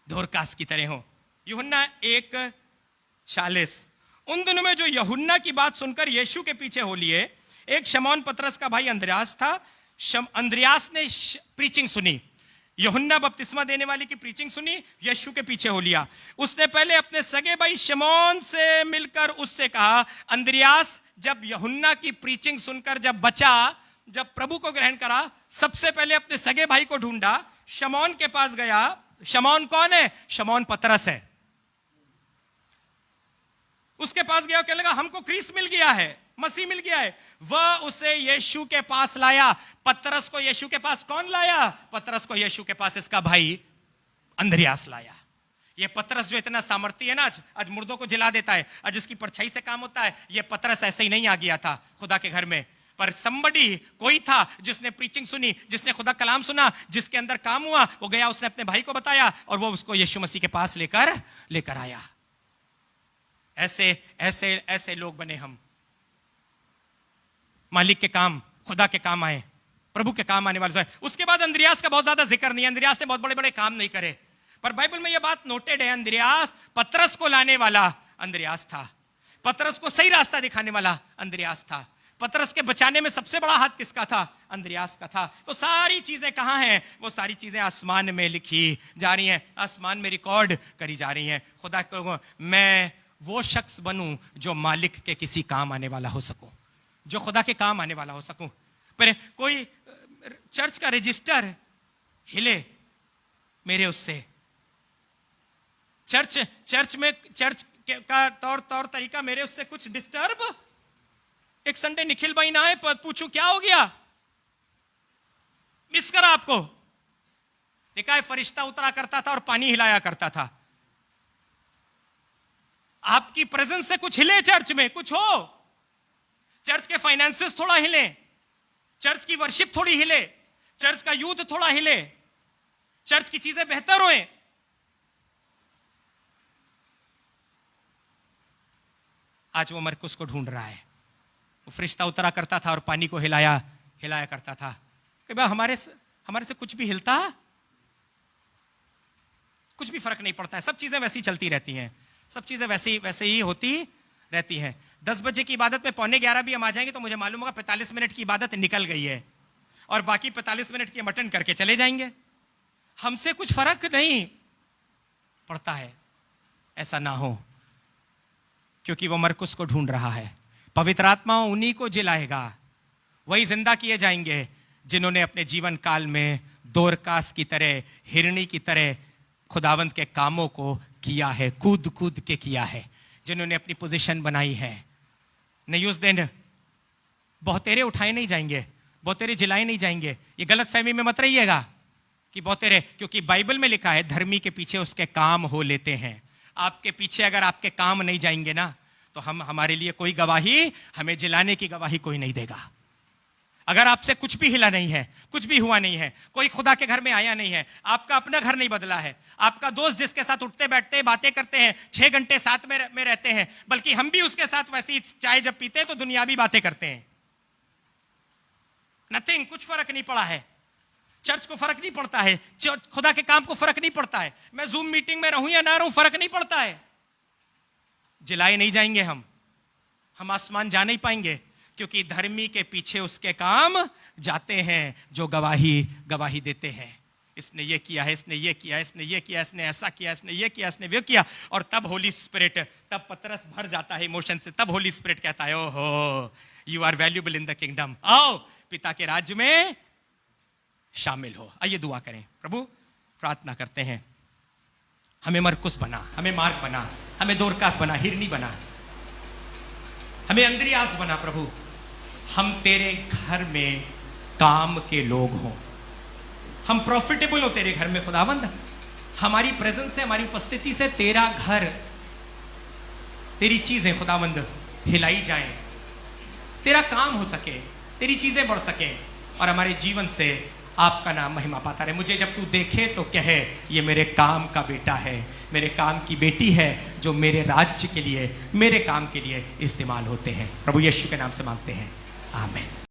दोरकास की तरह हो। यूहन्ना 1:40। उन दिनों में जो यूहन्ना की बात सुनकर यीशु के पीछे हो लिए, एक शमौन पतरस का भाई अंद्रयास था। अंद्रयास ने प्रीचिंग सुनी, यूहन्ना बपतिस्मा देने वाली की प्रीचिंग सुनी, यीशु के पीछे हो लिया। उसने पहले अपने सगे भाई शमौन से मिलकर उससे कहा, अंद्रयास जब यूहन्ना की प्रीचिंग सुनकर जब बचा, जब प्रभु को ग्रहण करा, सबसे पहले अपने सगे भाई को ढूंढा, शमौन के पास गया। शमौन कौन है? शमौन पतरस है। उसके पास गया, कहने लगा हमको क्रीस मिल गया है, मसीह मिल गया है। वह उसे यीशु के पास लाया। पतरस को यीशु के पास कौन लाया? पतरस को यीशु के पास इसका भाई अंद्रियास लाया। ये पतरस जो इतना सामर्थी है ना, आज मुर्दों को जिला देता है, आज इसकी परछाई से काम होता है। ये पतरस ऐसे ही नहीं आ गया था खुदा के घर में, पर somebody कोई था जिसने प्रीचिंग सुनी, जिसने खुदा कलाम सुना, जिसके अंदर काम हुआ, वो गया, उसने अपने भाई को बताया और वो उसको यीशु मसीह के पास लेकर आया। ऐसे ऐसे ऐसे लोग बने हम। मालिक के काम, खुदा के काम आए, प्रभु के काम आने वाले। उसके बाद अंद्रियास का बहुत ज्यादा जिक्र नहीं है। अंद्रियास ने बहुत बड़े बड़े काम नहीं करे, पर बाइबल में यह बात नोटेड है, अंद्रियास, पतरस को लाने वाला अंद्रियास था, पतरस को सही रास्ता दिखाने वाला अंद्रियास था। पतरस के बचाने में सबसे बड़ा हाथ किसका था? अंद्रियास का था। वो सारी चीजें कहां हैं? वो सारी चीजें आसमान में लिखी जा रही हैं, आसमान में रिकॉर्ड करी जा रही हैं। खुदा को मैं वो शख्स बनूं जो मालिक के किसी काम आने वाला हो सकूं, जो खुदा के काम आने वाला हो सकूं। पर कोई चर्च का रजिस्टर हिले मेरे उससे, चर्च का तौर तरीका मेरे उससे कुछ डिस्टर्ब। एक संडे निखिल भाई ना आए, पूछूं क्या हो गया, मिस करा आपको। देखा है, फरिश्ता उतरा करता था और पानी हिलाया करता था। आपकी प्रेजेंस से कुछ हिले चर्च में, कुछ हो, चर्च के फाइनेंसेस थोड़ा हिले, चर्च की वर्शिप थोड़ी हिले, चर्च का यूथ थोड़ा हिले, चर्च की चीजें बेहतर होए। आज वो मरकुस को ढूंढ रहा है। वो फरिश्ता उतरा करता था और पानी को हिलाया करता था कि भाई हमारे से कुछ भी हिलता, कुछ भी फर्क नहीं पड़ता है, सब चीजें वैसी चलती रहती हैं, सब चीजें वैसे ही होती रहती हैं। 10 बजे की इबादत में 11:15 भी हम आ जाएंगे तो मुझे मालूम होगा 45 मिनट की इबादत निकल गई है और बाकी 45 मिनट की हम अटेंड करके चले जाएंगे। हमसे कुछ फर्क नहीं पड़ता है। ऐसा ना हो, क्योंकि वो मरकुस को ढूंढ रहा है। पवित्र आत्मा उन्हीं को जिलाएगा, वही जिंदा किए जाएंगे जिन्होंने अपने जीवन काल में दोरकास की तरह, हिरणी की तरह खुदावंत के कामों को किया है, कूद कूद के किया है, जिन्होंने अपनी पोजीशन बनाई है। नहीं, उस दिन बहुतेरे उठाए नहीं जाएंगे, बहुतेरे जिलाए नहीं जाएंगे। ये गलत फहमी में मत रहिएगा कि बहुतेरे, क्योंकि बाइबल में लिखा है धर्मी के पीछे उसके काम हो लेते हैं। आपके पीछे अगर आपके काम नहीं जाएंगे ना, तो हमारे लिए कोई गवाही, हमें जिलाने की गवाही कोई नहीं देगा। अगर आपसे कुछ भी हिला नहीं है, कुछ भी हुआ नहीं है, कोई खुदा के घर में आया नहीं है, आपका अपना घर नहीं बदला है, आपका दोस्त जिसके साथ उठते बैठते बातें करते हैं, 6 घंटे साथ में रहते हैं, बल्कि हम भी उसके साथ वैसी चाय जब पीते हैं तो दुनियावी बातें करते हैं, नथिंग, कुछ फर्क नहीं पड़ा है। चर्च को फर्क नहीं पड़ता है, खुदा के काम को फर्क नहीं पड़ता है, मैं जूम मीटिंग में रहूं या ना रहूं फर्क नहीं पड़ता है। जिलाए नहीं जाएंगे हम आसमान जा नहीं पाएंगे, क्योंकि धर्मी के पीछे उसके काम जाते हैं जो गवाही देते हैं। इसने ये किया है, इसने ये किया, इसने ये किया, इसने ऐसा किया, इसने ये किया, इसने वो किया। और तब होली स्पिरिट, तब पतरस भर जाता है इमोशन से, तब होली स्पिरिट कहता है ओहो you are valuable in the kingdom, आओ पिता के राज्य में शामिल हो। आइए दुआ करें। प्रभु प्रार्थना करते हैं, हमें मरकुस बना, हमें मार्क बना, हमें दोरकास बना, हिरनी बना, हमें अंद्रियास बना। प्रभु हम तेरे घर में काम के लोग हों, हम प्रॉफिटेबल हो तेरे घर में खुदावंद। हमारी प्रेजेंस से, हमारी उपस्थिति से तेरा घर, तेरी चीजें खुदावंद हिलाई जाएं, तेरा काम हो सके, तेरी चीजें बढ़ सके और हमारे जीवन से आपका नाम महिमा पाता रहे। मुझे जब तू देखे तो कहे ये मेरे काम का बेटा है, मेरे काम की बेटी है, जो मेरे राज्य के लिए, मेरे काम के लिए इस्तेमाल होते हैं। प्रभु यीशु के नाम से मांगते हैं, आमीन।